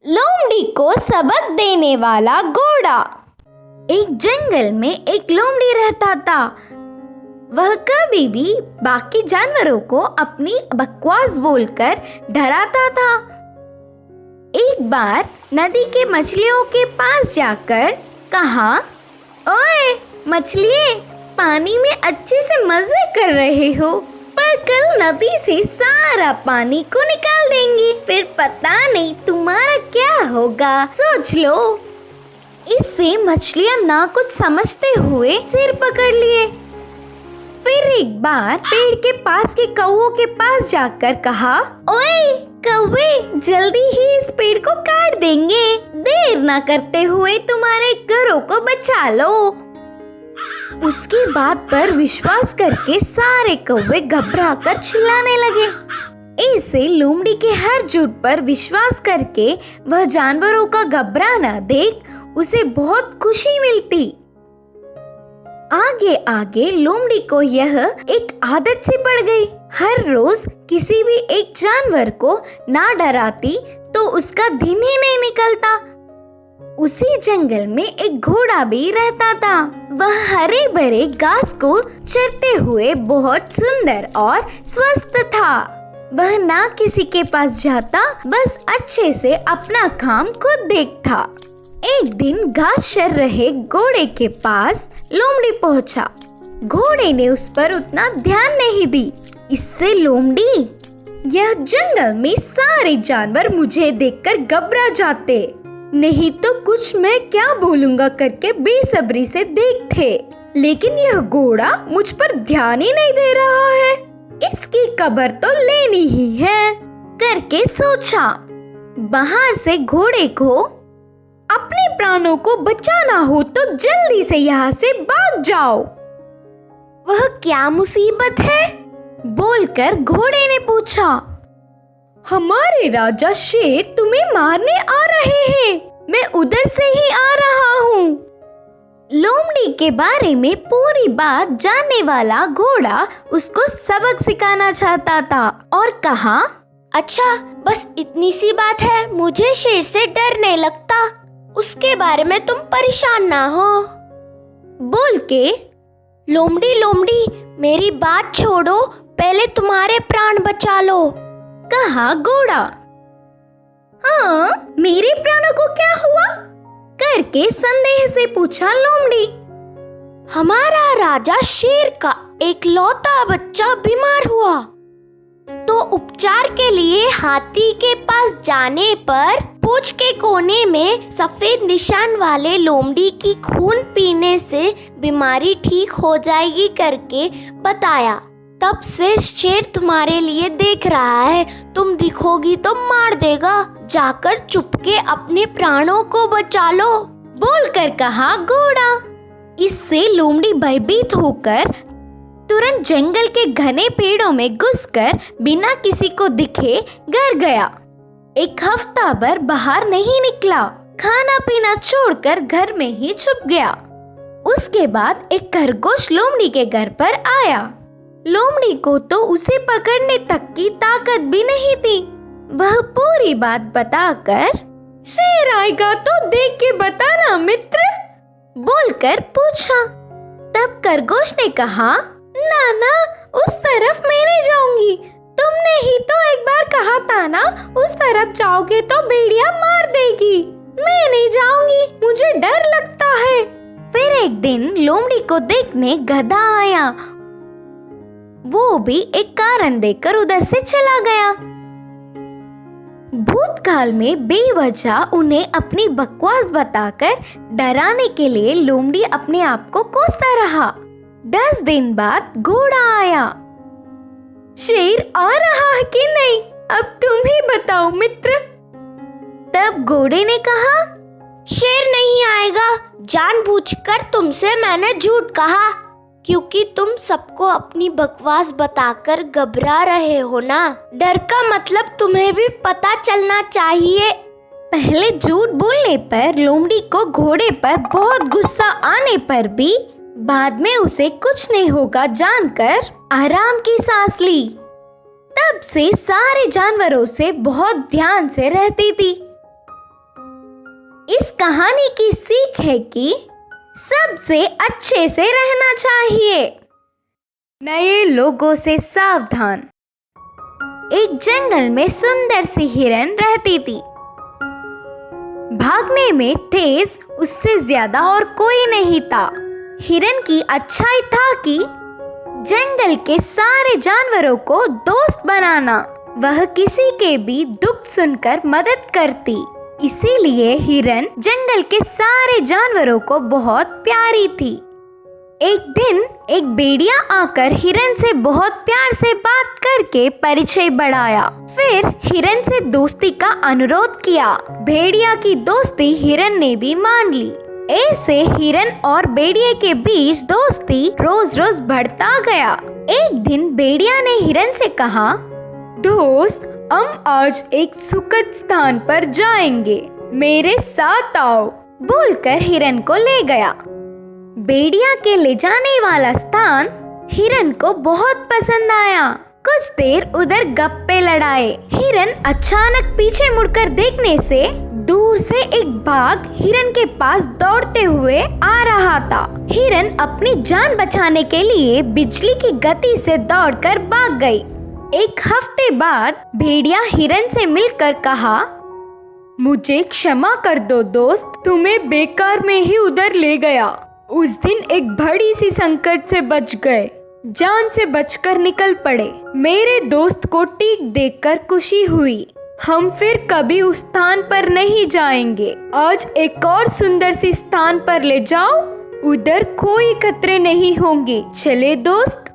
लोमड़ी को सबक देने वाला घोड़ा। एक जंगल में एक लोमड़ी रहता था। वह कभी भी बाकी जानवरों को अपनी बकवास बोलकर डराता था। एक बार नदी के मछलियों के पास जाकर कहा, ओए मछलिए, पानी में अच्छे से मजे कर रहे हो, पर कल नदी से सारा पानी को निकाल देंगे, फिर पता नहीं तुम्हारा क्या होगा, सोच लो। इससे मछलियां ना कुछ समझते हुए सिर पकड़ लिए। फिर एक बार पेड़ के पास के कौवों के पास जाकर कहा, ओए कौवे, जल्दी ही इस पेड़ को काट देंगे, देर ना करते हुए तुम्हारे घरों को बचा लो। उसकी बात पर विश्वास करके सारे कौवे घबराकर चिल्लाने लगे। ऐसे लोमड़ी के हर झूठ पर विश्वास करके वह जानवरों का घबराना देख उसे बहुत खुशी मिलती। आगे आगे लोमड़ी को यह एक आदत सी पड़ गई। हर रोज किसी भी एक जानवर को ना डराती तो उसका दिन ही नहीं निकलता। उसी जंगल में एक घोड़ा भी रहता था। वह हरे भरे घास को चरते हुए बहुत सुंदर और स्वस्थ था। वह ना किसी के पास जाता, बस अच्छे से अपना काम खुद देखता। एक दिन घास चर रहे घोड़े के पास लोमड़ी पहुंचा। घोड़े ने उस पर उतना ध्यान नहीं दी। इससे लोमड़ी, यह जंगल में सारे जानवर मुझे देखकर घबरा जाते, नहीं तो कुछ मैं क्या बोलूंगा करके बेसब्री से देखते, लेकिन यह घोड़ा मुझ पर ध्यान ही नहीं दे रहा है, इसकी खबर तो लेनी ही है करके सोचा। बाहर से घोड़े को अपने प्राणों को बचाना हो तो जल्दी से यहाँ से भाग जाओ। वह क्या मुसीबत है? बोलकर घोड़े ने पूछा। हमारे राजा शेर तुम्हें मारने आ रहे हैं, मैं उधर से ही आ रहा हूँ। लोमड़ी के बारे में पूरी बात जानने वाला घोड़ा उसको सबक सिखाना चाहता था और कहा, अच्छा बस इतनी सी बात है, मुझे शेर से डर नहीं लगता, उसके बारे में तुम परेशान ना हो। बोल के, लोमड़ी लोमड़ी मेरी बात छोड़ो, पहले तुम्हारे प्राण बचा लो, कहा घोड़ा। हाँ, मेरे प्राणों को क्या हुआ? करके संदेह से पूछा लोमड़ी। हमारा राजा शेर का एक लौता बच्चा बीमार हुआ, तो उपचार के लिए हाथी के पास जाने पर पूंछ के कोने में सफेद निशान वाले लोमड़ी की खून पीने से बीमारी ठीक हो जाएगी करके बताया। तब से शेर तुम्हारे लिए देख रहा है, तुम दिखोगी तो मार देगा, जाकर चुपके अपने प्राणों को बचा लो, बोलकर कहा घोड़ा। इससे लोमड़ी भयभीत होकर तुरंत जंगल के घने पेड़ों में घुसकर बिना किसी को दिखे घर गया। एक हफ्ता भर बाहर नहीं निकला, खाना पीना छोड़कर घर में ही छुप गया। उसके बाद एक खरगोश लोमड़ी के घर पर आया। लोमड़ी को तो उसे पकड़ने तक की ताकत भी नहीं थी। वह पूरी बात बताकर, शेर आएगा तो देख के बताना मित्र, बोलकर पूछा। तब खरगोश ने कहा, ना ना, उस तरफ मैं नहीं जाऊंगी, तुमने ही तो एक बार कहा था ना, उस तरफ जाओगे तो भेड़िया मार देगी, मैं नहीं जाऊंगी, मुझे डर लगता है। फिर एक दिन लोमड़ी को देखने गधा आया। वो भी एक कारण देकर उधर से चला गया। भूतकाल में बेवजह उन्हें अपनी बकवास बताकर डराने के लिए लोमड़ी अपने आप को कोसता रहा। 10 दिन बाद घोड़ा आया। शेर आ रहा है कि नहीं, अब तुम ही बताओ मित्र। तब घोड़े ने कहा, शेर नहीं आएगा, जानबूझकर तुमसे मैंने झूठ कहा, क्योंकि तुम सबको अपनी बकवास बताकर घबरा रहे हो ना, डर का मतलब तुम्हें भी पता चलना चाहिए। पहले झूठ बोलने पर लोमड़ी को घोड़े पर बहुत गुस्सा आने पर भी बाद में उसे कुछ नहीं होगा जानकर आराम की सांस ली। तब से सारे जानवरों से बहुत ध्यान से रहती थी। कहानी की सीख है कि सबसे अच्छे से रहना चाहिए। नए लोगों से सावधान। एक जंगल में सुंदर सी हिरन रहती थी। भागने में तेज उससे ज्यादा और कोई नहीं था। हिरन की अच्छाई था कि जंगल के सारे जानवरों को दोस्त बनाना। वह किसी के भी दुख सुनकर मदद करती, इसीलिए हिरन जंगल के सारे जानवरों को बहुत प्यारी थी। एक दिन एक भेड़िया आकर हिरन से बहुत प्यार से बात करके परिचय बढ़ाया। फिर हिरन से दोस्ती का अनुरोध किया। भेड़िया की दोस्ती हिरन ने भी मान ली। ऐसे हिरन और भेड़िए के बीच दोस्ती रोज रोज बढ़ता गया। एक दिन भेड़िया ने हिरन से कहा, दोस्त, हम आज एक सुखद स्थान पर जाएंगे, मेरे साथ आओ। बोलकर हिरन को ले गया। भेड़िया के ले जाने वाला स्थान हिरन को बहुत पसंद आया। कुछ देर उधर गप्पे लड़ाए। हिरन अचानक पीछे मुड़कर देखने से दूर से एक बाघ हिरन के पास दौड़ते हुए आ रहा था। हिरन अपनी जान बचाने के लिए बिजली की गति से दौड़कर भाग गई। एक हफ्ते बाद भेड़िया हिरन से मिलकर कहा, मुझे क्षमा कर दो दोस्त, तुम्हें बेकार में ही उधर ले गया। उस दिन एक बड़ी सी संकट से बच गए, जान से बचकर निकल पड़े। मेरे दोस्त को ठीक देखकर खुशी हुई। हम फिर कभी उस स्थान पर नहीं जाएंगे। आज एक और सुंदर सी स्थान पर ले जाओ, उधर कोई खतरे नहीं होंगे। चले दोस्त।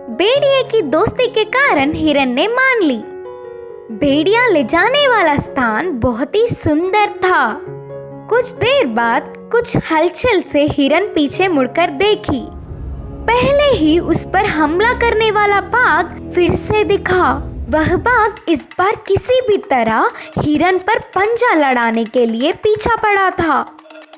भेड़िए की दोस्ती के कारण हिरन ने मान ली। भेड़िया ले जाने वाला स्थान बहुत ही सुंदर था। कुछ देर बाद कुछ हलचल से हिरन पीछे मुड़कर देखी। पहले ही उस पर हमला करने वाला बाघ फिर से दिखा। वह बाघ इस बार किसी भी तरह हिरन पर पंजा लड़ाने के लिए पीछा पड़ा था,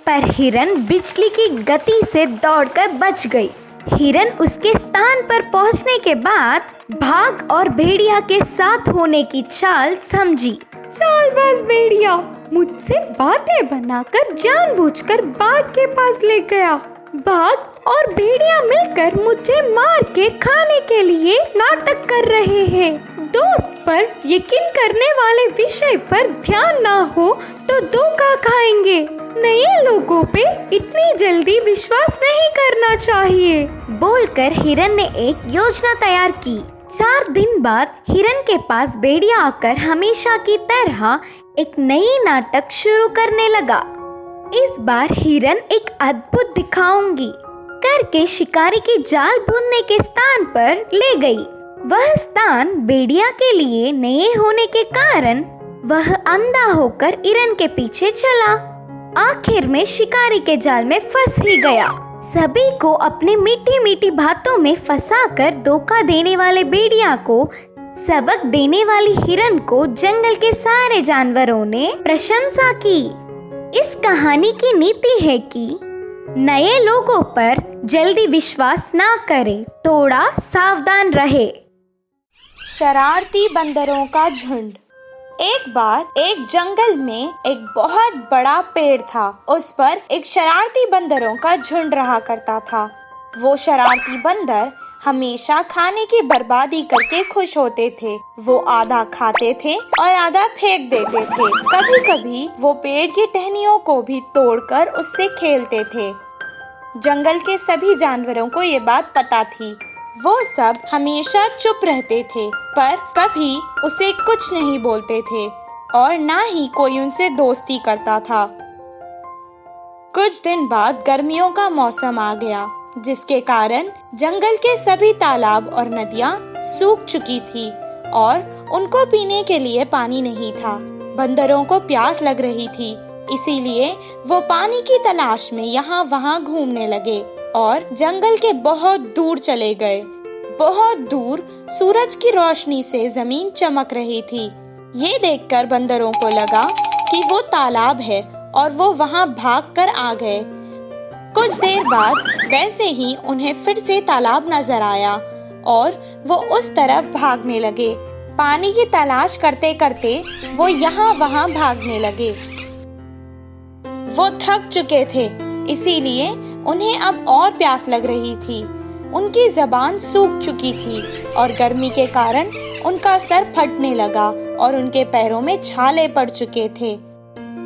पर हिरन बिजली की गति से दौड़कर बच गई। हिरन उसके स्थान पर पहुंचने के बाद बाघ और भेड़िया के साथ होने की चाल समझी। चालबाज भेड़िया मुझसे बातें बनाकर जानबूझकर बाघ के पास ले गया। बाघ और भेड़िया मिलकर मुझे मार के खाने के लिए नाटक कर रहे हैं। दोस्त पर यकीन करने वाले विषय पर ध्यान ना हो तो धोखा खाएंगे। नए लोगों पे इतनी जल्दी विश्वास नहीं करना चाहिए। बोलकर हिरन ने एक योजना तैयार की। 4 दिन बाद हिरन के पास भेड़िया आकर हमेशा की तरह एक नई नाटक शुरू करने लगा। इस बार हिरन एक अद्भुत दिखाऊंगी करके शिकारी की जाल बुनने के स्थान पर ले गई। वह स्थान भेड़िया के लिए नए होने के कारण वह अंधा होकर हिरन के पीछे चला। आखिर में शिकारी के जाल में फंस ही गया। सभी को अपने मीठी मीठी बातों में फंसाकर धोखा देने वाले भेड़िया को सबक देने वाली हिरन को जंगल के सारे जानवरों ने प्रशंसा की। इस कहानी की नीति है कि नए लोगों पर जल्दी विश्वास ना करें, थोड़ा सावधान रहे। शरारती बंदरों का झुंड। एक बार एक जंगल में एक बहुत बड़ा पेड़ था। उस पर एक शरारती बंदरों का झुंड रहा करता था। वो शरारती बंदर हमेशा खाने की बर्बादी करके खुश होते थे। वो आधा खाते थे और आधा फेंक देते थे। कभी कभी वो पेड़ की टहनियों को भी तोड़कर उससे खेलते थे। जंगल के सभी जानवरों को ये बात पता थी। वो सब हमेशा चुप रहते थे, पर कभी उसे कुछ नहीं बोलते थे और ना ही कोई उनसे दोस्ती करता था। कुछ दिन बाद गर्मियों का मौसम आ गया, जिसके कारण जंगल के सभी तालाब और नदियाँ सूख चुकी थी और उनको पीने के लिए पानी नहीं था। बंदरों को प्यास लग रही थी, इसीलिए वो पानी की तलाश में यहाँ वहाँ घूमने लगे और जंगल के बहुत दूर चले गए। बहुत दूर सूरज की रोशनी से जमीन चमक रही थी। ये देखकर बंदरों को लगा कि वो तालाब है और वो वहाँ भागकर आ गए। कुछ देर बाद वैसे ही उन्हें फिर से तालाब नजर आया और वो उस तरफ भागने लगे। पानी की तलाश करते करते वो यहाँ वहाँ भागने लगे। वो थक चुके थे, इसीलिए उन्हें अब और प्यास लग रही थी। उनकी जबान सूख चुकी थी और गर्मी के कारण उनका सर फटने लगा और उनके पैरों में छाले पड़ चुके थे।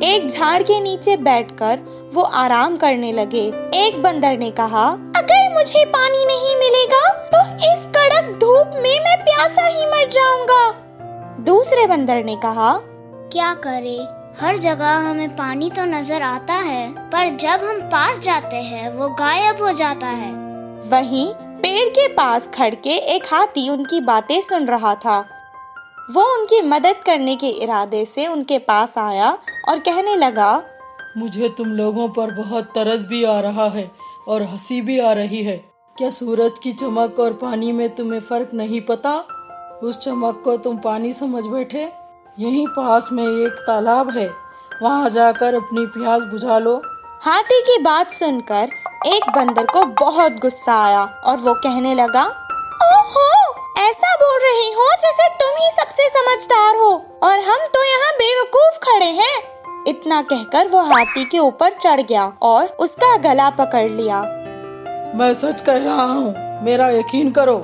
एक झाड़ के नीचे बैठकर वो आराम करने लगे। एक बंदर ने कहा, अगर मुझे पानी नहीं मिलेगा तो इस कड़क धूप में मैं प्यासा ही मर जाऊंगा। दूसरे बंदर ने कहा, क्या करें, हर जगह हमें पानी तो नजर आता है, पर जब हम पास जाते हैं वो गायब हो जाता है। वहीं पेड़ के पास खड़ के एक हाथी उनकी बातें सुन रहा था। वो उनकी मदद करने के इरादे से उनके पास आया और कहने लगा, मुझे तुम लोगों पर बहुत तरस भी आ रहा है और हंसी भी आ रही है। क्या सूरज की चमक और पानी में तुम्हें फर्क नहीं पता? उस चमक को तुम पानी समझ बैठे। यहीं पास में एक तालाब है, वहाँ जाकर अपनी प्यास बुझा लो। हाथी की बात सुनकर एक बंदर को बहुत गुस्सा आया और वो कहने लगा, ओहो, ऐसा बोल रही हो जैसे तुम ही सबसे समझदार हो और हम तो यहाँ बेवकूफ खड़े हैं। इतना कहकर वो हाथी के ऊपर चढ़ गया और उसका गला पकड़ लिया। मैं सच कह रहा हूँ, मेरा यकीन करो।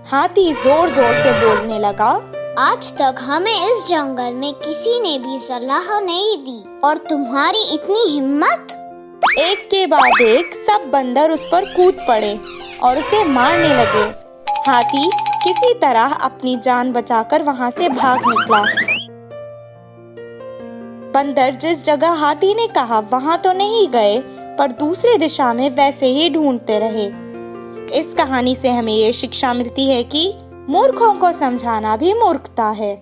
हाथी जोर जोर से बोलने लगा, आज तक हमें इस जंगल में किसी ने भी सलाह नहीं दी और तुम्हारी इतनी हिम्मत। एक के बाद एक सब बंदर उस पर कूद पड़े और उसे मारने लगे। हाथी किसी तरह अपनी जान बचाकर वहाँ से भाग निकला। बंदर जिस जगह हाथी ने कहा वहाँ तो नहीं गए, पर दूसरी दिशा में वैसे ही ढूंढते रहे। इस कहानी से हमें ये शिक्षा मिलती है कि मूर्खों को समझाना भी मूर्खता है।